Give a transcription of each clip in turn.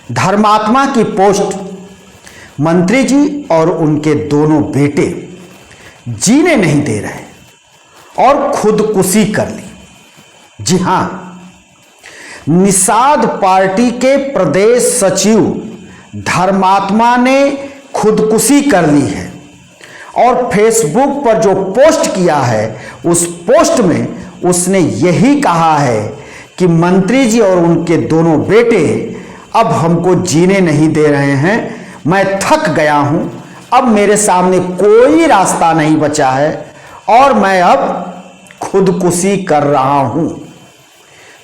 धर्मात्मा की पोस्ट मंत्री जी और उनके दोनों बेटे जीने नहीं दे रहे और खुदकुशी कर ली। जी हां, निषाद पार्टी के प्रदेश सचिव धर्मात्मा ने खुदकुशी कर ली है और फेसबुक पर जो पोस्ट किया है उस पोस्ट में उसने यही कहा है कि मंत्री जी और उनके दोनों बेटे अब हमको जीने नहीं दे रहे हैं, मैं थक गया हूं, अब मेरे सामने कोई रास्ता नहीं बचा है और मैं अब खुदकुशी कर रहा हूं।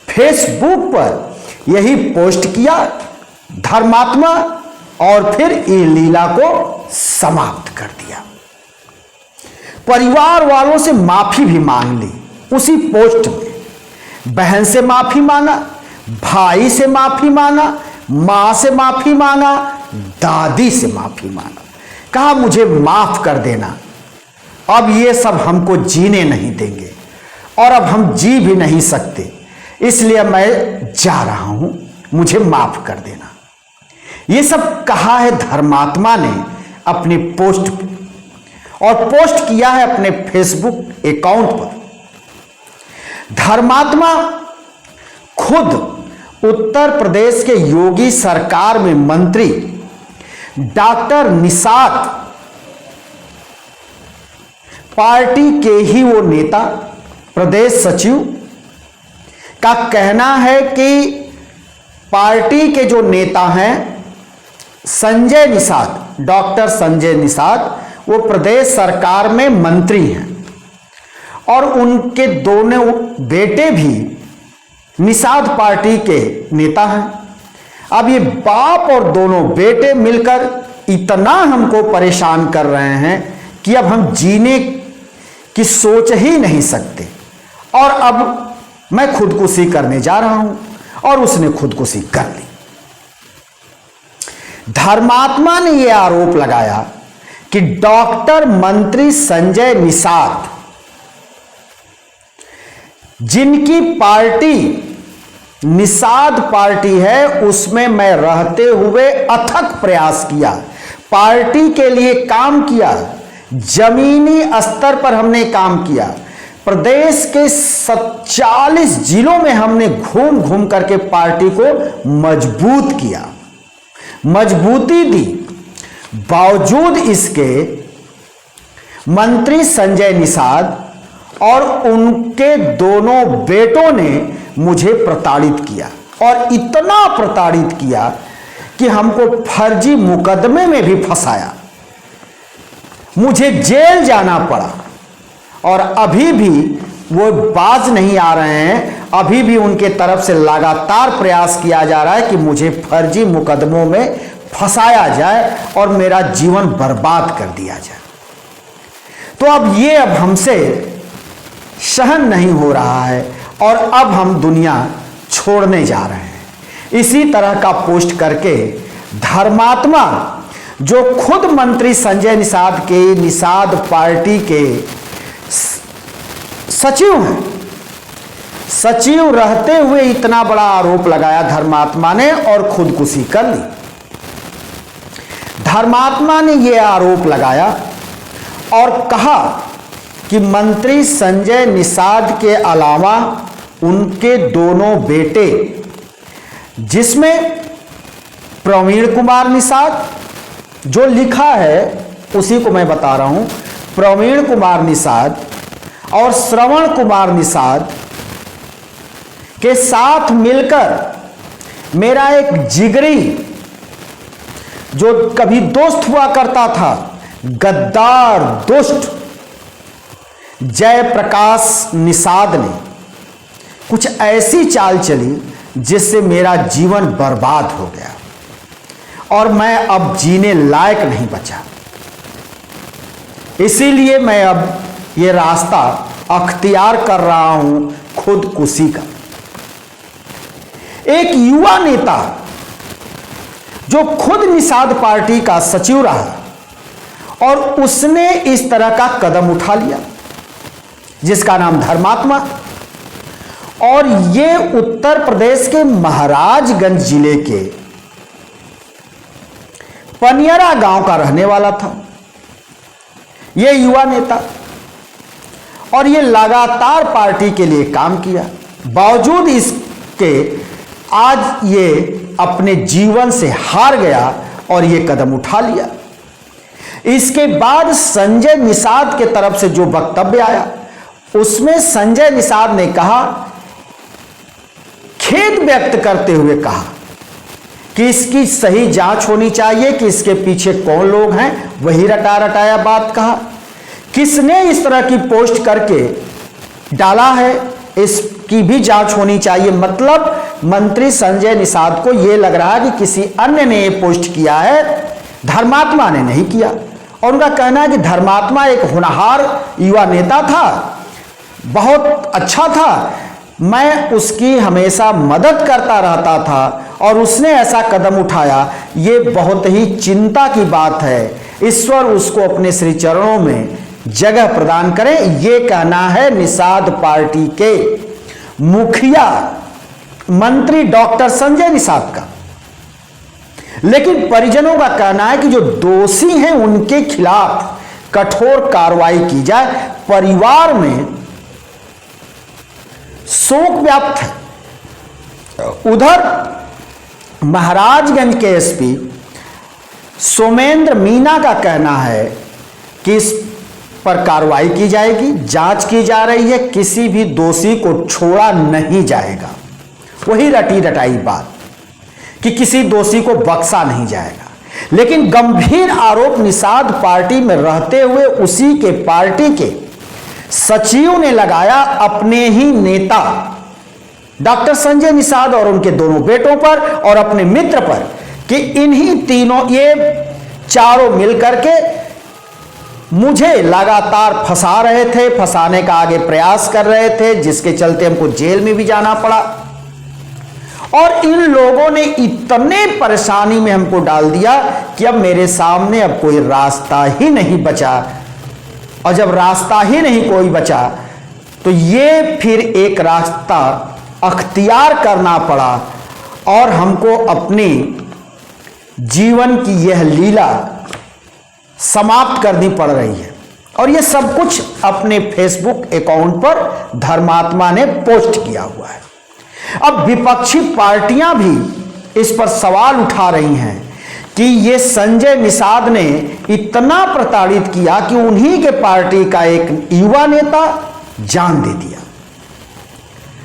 फेसबुक पर यही पोस्ट किया धर्मात्मा और फिर ये लीला को समाप्त कर दिया। परिवार वालों से माफी भी मांग ली उसी पोस्ट में। बहन से माफी मांगा, भाई से माफी मांगा, मां से माफी मांगा, दादी से माफी मांगा, कहा मुझे माफ कर देना, अब ये सब हमको जीने नहीं देंगे और अब हम जी भी नहीं सकते, इसलिए मैं जा रहा हूं, मुझे माफ कर देना। ये सब कहा है धर्मात्मा ने अपने पोस्ट पर और पोस्ट किया है अपने फेसबुक अकाउंट पर। धर्मात्मा खुद उत्तर प्रदेश के योगी सरकार में मंत्री डॉक्टर निषाद पार्टी के ही वो नेता, प्रदेश सचिव का कहना है कि पार्टी के जो नेता हैं संजय निषाद, डॉक्टर संजय निषाद, वो प्रदेश सरकार में मंत्री हैं और उनके दोनों बेटे भी निषाद पार्टी के नेता हैं। अब ये बाप और दोनों बेटे मिलकर इतना हमको परेशान कर रहे हैं कि अब हम जीने की सोच ही नहीं सकते और अब मैं खुदकुशी करने जा रहा हूं और उसने खुदकुशी कर ली। धर्मात्मा ने यह आरोप लगाया कि डॉक्टर मंत्री संजय निषाद, जिनकी पार्टी निषाद पार्टी है, उसमें मैं रहते हुए अथक प्रयास किया, पार्टी के लिए काम किया, जमीनी स्तर पर हमने काम किया, प्रदेश के 40 जिलों में हमने घूम घूम करके पार्टी को मजबूत किया, मजबूती दी। बावजूद इसके मंत्री संजय निषाद और उनके दोनों बेटों ने मुझे प्रताड़ित किया और इतना प्रताड़ित किया कि हमको फर्जी मुकदमे में भी फंसाया, मुझे जेल जाना पड़ा और अभी भी वो बाज नहीं आ रहे हैं। अभी भी उनके तरफ से लगातार प्रयास किया जा रहा है कि मुझे फर्जी मुकदमों में फंसाया जाए और मेरा जीवन बर्बाद कर दिया जाए। तो अब हमसे सहन नहीं हो रहा है और अब हम दुनिया छोड़ने जा रहे हैं। इसी तरह का पोस्ट करके धर्मात्मा, जो खुद मंत्री संजय निषाद के निषाद पार्टी के सचिव हैं, सचिव रहते हुए इतना बड़ा आरोप लगाया धर्मात्मा ने और खुदकुशी कर ली। धर्मात्मा ने यह आरोप लगाया और कहा कि मंत्री संजय निषाद के अलावा उनके दोनों बेटे, जिसमें प्रवीण कुमार निषाद, जो लिखा है उसी को मैं बता रहा हूं, प्रवीण कुमार निषाद और श्रवण कुमार निषाद के साथ मिलकर मेरा एक जिगरी, जो कभी दोस्त हुआ करता था, गद्दार दुष्ट जयप्रकाश निषाद ने कुछ ऐसी चाल चली जिससे मेरा जीवन बर्बाद हो गया और मैं अब जीने लायक नहीं बचा। इसीलिए मैं अब ये रास्ता अख्तियार कर रहा हूं खुदकुशी का। एक युवा नेता जो खुद निषाद पार्टी का सचिव रहा और उसने इस तरह का कदम उठा लिया, जिसका नाम धर्मात्मा, और ये उत्तर प्रदेश के महाराजगंज जिले के पनियरा गांव का रहने वाला था ये युवा नेता, और ये लगातार पार्टी के लिए काम किया। बावजूद इसके आज ये अपने जीवन से हार गया और ये कदम उठा लिया। इसके बाद संजय निषाद के तरफ से जो वक्तव्य आया उसमें संजय निषाद ने कहा, खेद व्यक्त करते हुए कहा कि इसकी सही जांच होनी चाहिए कि इसके पीछे कौन लोग हैं। वही रटा रटाया बात कहा, किसने इस तरह की पोस्ट करके डाला है इसकी भी जांच होनी चाहिए। मतलब मंत्री संजय निषाद को यह लग रहा है कि किसी अन्य ने यह पोस्ट किया है, धर्मात्मा ने नहीं किया। और उनका कहना है कि धर्मात्मा एक होनहार युवा नेता था, बहुत अच्छा था, मैं उसकी हमेशा मदद करता रहता था और उसने ऐसा कदम उठाया, ये बहुत ही चिंता की बात है। ईश्वर उसको अपने श्री चरणों में जगह प्रदान करें, ये कहना है निषाद पार्टी के मुखिया मंत्री डॉक्टर संजय निषाद का। लेकिन परिजनों का कहना है कि जो दोषी हैं उनके खिलाफ कठोर कार्रवाई की जाए। परिवार में शोक व्याप्त है। उधर महाराजगंज के एसपी सोमेंद्र मीना का कहना है कि इस पर कार्रवाई की जाएगी, जांच की जा रही है, किसी भी दोषी को छोड़ा नहीं जाएगा। वही रटी रटाई बात कि किसी दोषी को बख्शा नहीं जाएगा। लेकिन गंभीर आरोप निषाद पार्टी में रहते हुए उसी के पार्टी के सचिव ने लगाया अपने ही नेता डॉक्टर संजय निषाद और उनके दोनों बेटों पर और अपने मित्र पर कि इन्हीं तीनों, ये चारों मिलकर के मुझे लगातार फंसा रहे थे, फंसाने का आगे प्रयास कर रहे थे, जिसके चलते हमको जेल में भी जाना पड़ा। और इन लोगों ने इतने परेशानी में हमको डाल दिया कि अब मेरे सामने अब कोई रास्ता ही नहीं बचा। और जब रास्ता ही नहीं कोई बचा तो ये फिर एक रास्ता अख्तियार करना पड़ा और हमको अपनी जीवन की यह लीला समाप्त करनी पड़ रही है। और ये सब कुछ अपने फेसबुक अकाउंट पर धर्मात्मा ने पोस्ट किया हुआ है। अब विपक्षी पार्टियां भी इस पर सवाल उठा रही हैं कि ये संजय निषाद ने इतना प्रताड़ित किया कि उन्हीं के पार्टी का एक युवा नेता जान दे दिया।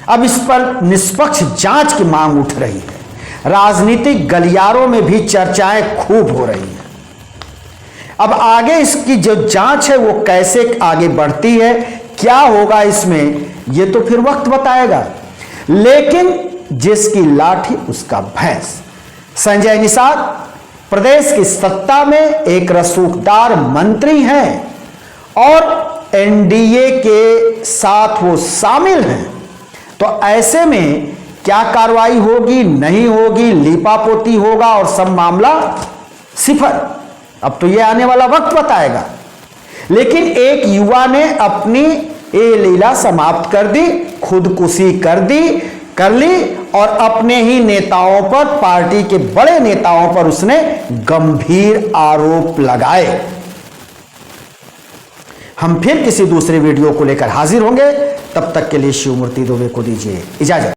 अब इस पर निष्पक्ष जांच की मांग उठ रही है। राजनीतिक गलियारों में भी चर्चाएं खूब हो रही हैं। अब आगे इसकी जो जांच है वो कैसे आगे बढ़ती है, क्या होगा इसमें, ये तो फिर वक्त बताएगा। लेकिन जिसकी लाठी उसका भैंस। संजय निषाद प्रदेश की सत्ता में एक रसूखदार मंत्री हैं और एनडीए के साथ वो शामिल हैं। तो ऐसे में क्या कार्रवाई होगी, नहीं होगी, लीपापोती होगा और सब मामला सिफर। अब तो ये आने वाला वक्त बताएगा। लेकिन एक युवा ने अपनी ये लीला समाप्त कर दी, खुदकुशी कर ली और अपने ही नेताओं पर, पार्टी के बड़े नेताओं पर उसने गंभीर आरोप लगाए। हम फिर किसी दूसरे वीडियो को लेकर हाजिर होंगे। तब तक के लिए शिवमूर्ति दुबे को दीजिए इजाजत।